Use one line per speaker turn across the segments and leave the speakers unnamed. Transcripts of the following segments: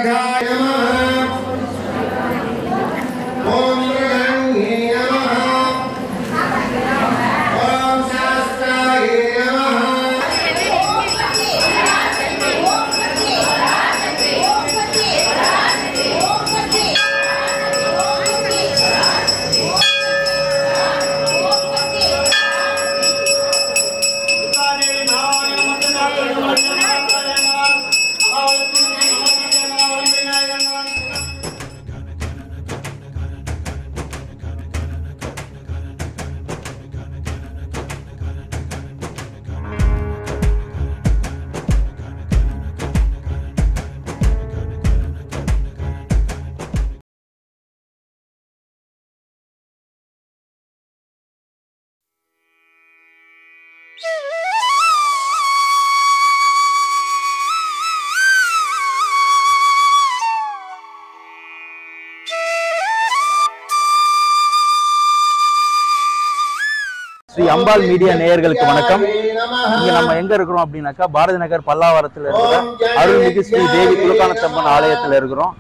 वक्रतुण्डमहाकाय नमः। ओम मृगंगे नमः। ओम शास्त्राय नमः।
ஸ்ரீ அம்பாள் மீடியா நேயர்களுக்கு வணக்கம். இங்க நம்ம எங்க இருக்கிறோம் அப்படின்னாக்கா பாரதி நகர் பல்லாவரத்தில் இருக்கிற அருள்மிகு ஸ்ரீ தேவி குலகானத்தம்மன் ஆலயத்தில் இருக்கிறோம்.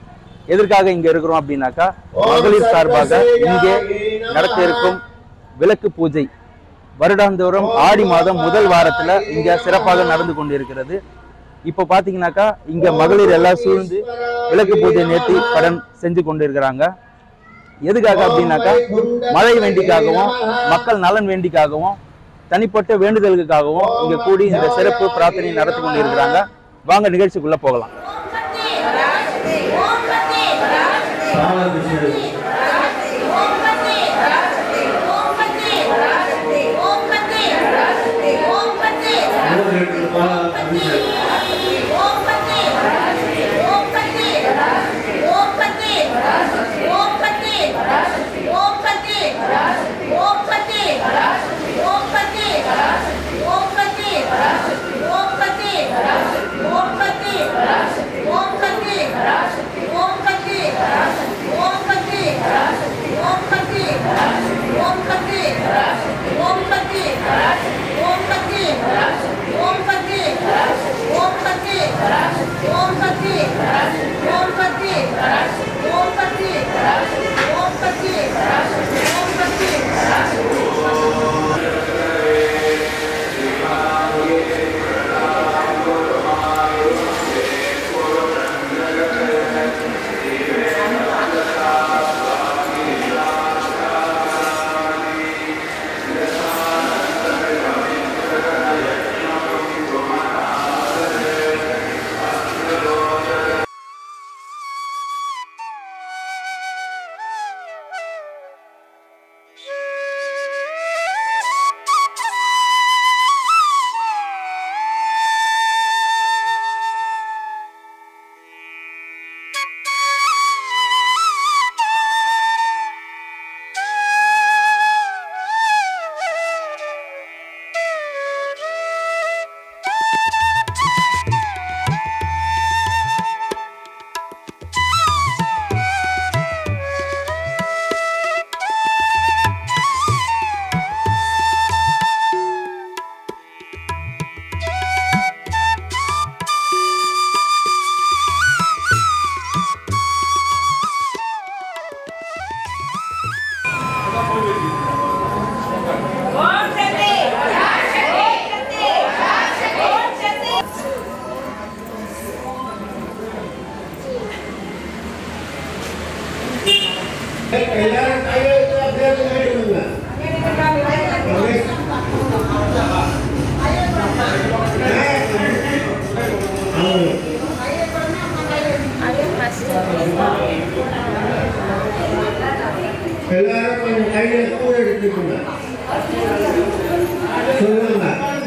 எதற்காக இங்க இருக்கிறோம் அப்படின்னாக்கா மகளிர் சார்பாக இங்கே நடக்க இருக்கும் விளக்கு பூஜை வருடாந்தோறும் ஆடி மாதம் முதல் வாரத்துல இங்க சிறப்பாக நடந்து கொண்டிருக்கிறது. இப்போ பாத்தீங்கன்னாக்கா இங்க மகளிர் எல்லாம் சூழ்ந்து விளக்கு பூஜை நேர்த்தி கடன் செஞ்சு கொண்டிருக்கிறாங்க. எதுக்காக அப்படின்னாக்கா மழை வேண்டிக்காகவும் மக்கள் நலன் வேண்டிக்காகவும் தனிப்பட்ட வேண்டுதலுக்காகவும் இங்க கூடி இந்த சிறப்பு பிரார்த்தனை நடத்தி கொண்டிருக்கிறாங்க. வாங்க நிகழ்ச்சிக்குள்ள போகலாம்.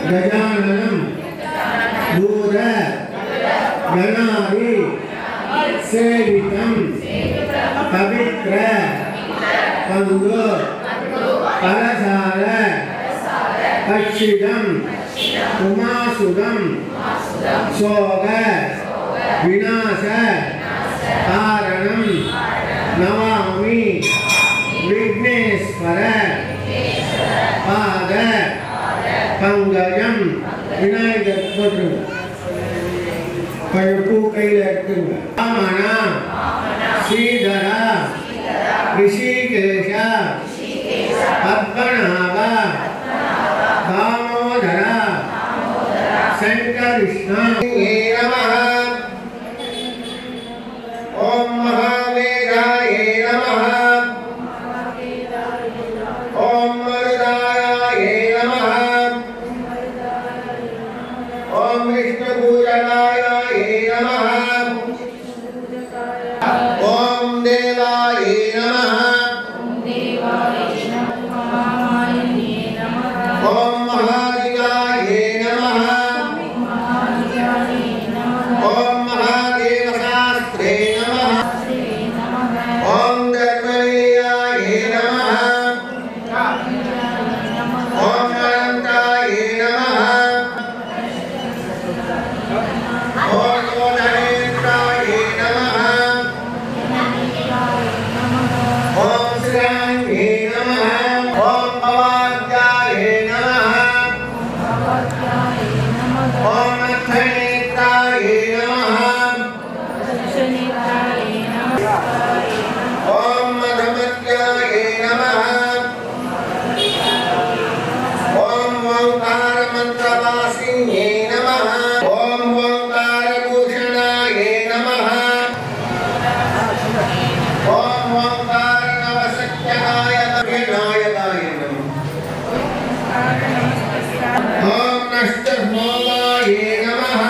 गजाननम दूर गणारि सेवितम पवित्र पंदु परसार अक्षिदम उमासुदम सोग विनाश कारणम नमामि विघ्नेश्वर पाद पंगजम विनायक पुत्र कयपू கையில இருக்குங்க
वामन श्रीधर ऋषिकेश पद्मनाभ दामोदर शंकरकृष्ण नमः। ओम महावीराय नमः। ओम मरुदाय नमः। ओम विष्णुपूजनाय नमः। ओम देवाय नमः। ओम महादेवाय नमः। ओम महादेवशास्त्रे नमः। ओम धर्मवीराय नमः। ओम अनंताय नमः। ओम गणेशाय नमः। ओम श्रीरामाय नमः। ओम भवाद्याय नमः। ओम अथनेत्राय नमः। ओम मधुमत्याय नमः। ओम ओंकार मंत्रवासिन्ये नमः। ओम ओंकार भूषणाय नमः। ओम ओंकार नवसत्याय नायकाय नमः। ओम नष्टमोगाय नमः।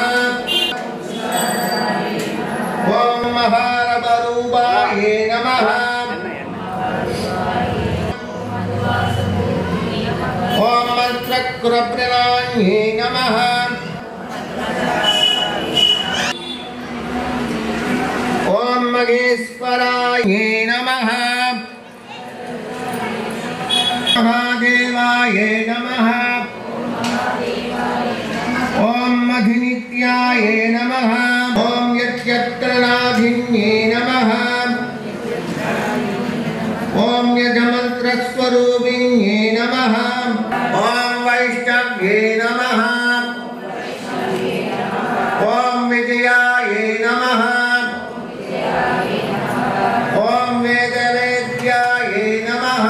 ओम महारबरूपाय नमः। ओम मंत्रकृप्रणान्ये नमः। ओम महेश्वराय नमः। महादेवाय नमः। ओम मधिनित्याय नमः। ओम यज्ञत्रनाधिन्ये नमः। ओम यजमन्त्रस्वरूपिण्ये नमः। ओम वैष्णव्ये नमः। ओम विजयाय नमः। ओम वेदवेद्याय नमः।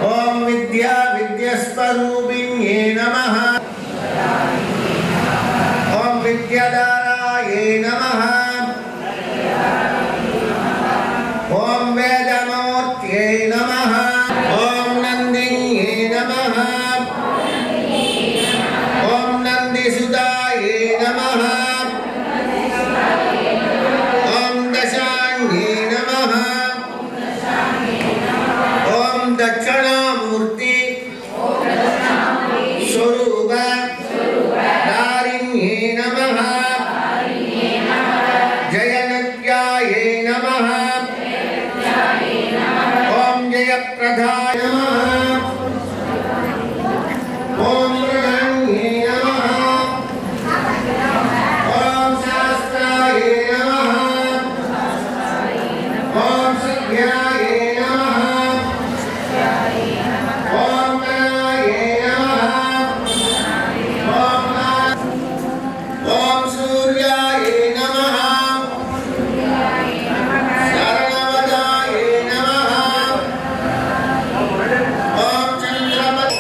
ओम विद्या विद्यास्वरूपिण्ये नमः। ओम विद्याधाराय नमः। ओम वेदमूर्त्यै नमः। ओम नन्दिन्ये नमः। ओम नन्दिसुताय नमः। ओम दशान्ये नमः। ओम दक्षिणामूर्ति स्वरूप दारिण्ये नमः। जयनत्याय नमः। ओम जयप्रदाय नमः। ओम प्रणन्ये नमः। ओम शास्त्राय नमः। ओम सत्याय नमः। ओम गणाय नमः। ओम सूर्याय नमः। शरणवदाय नमः। ओम चंद्रमत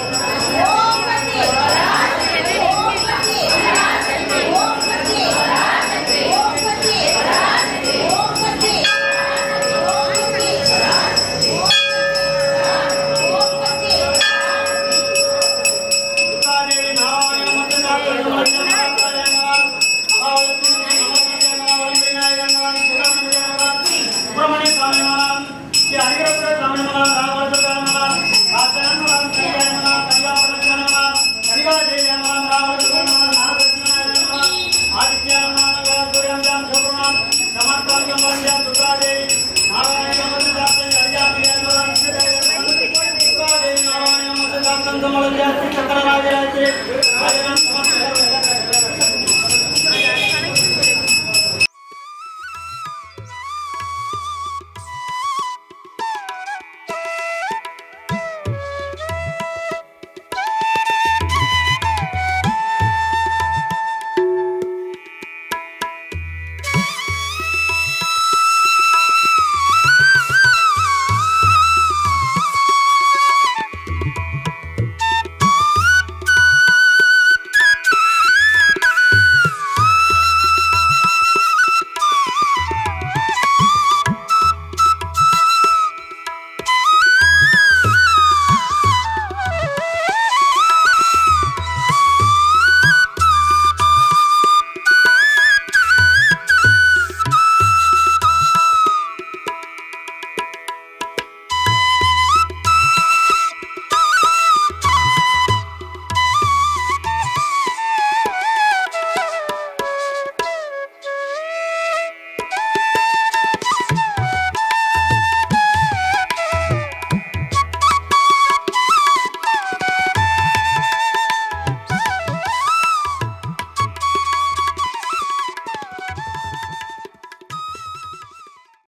चक्र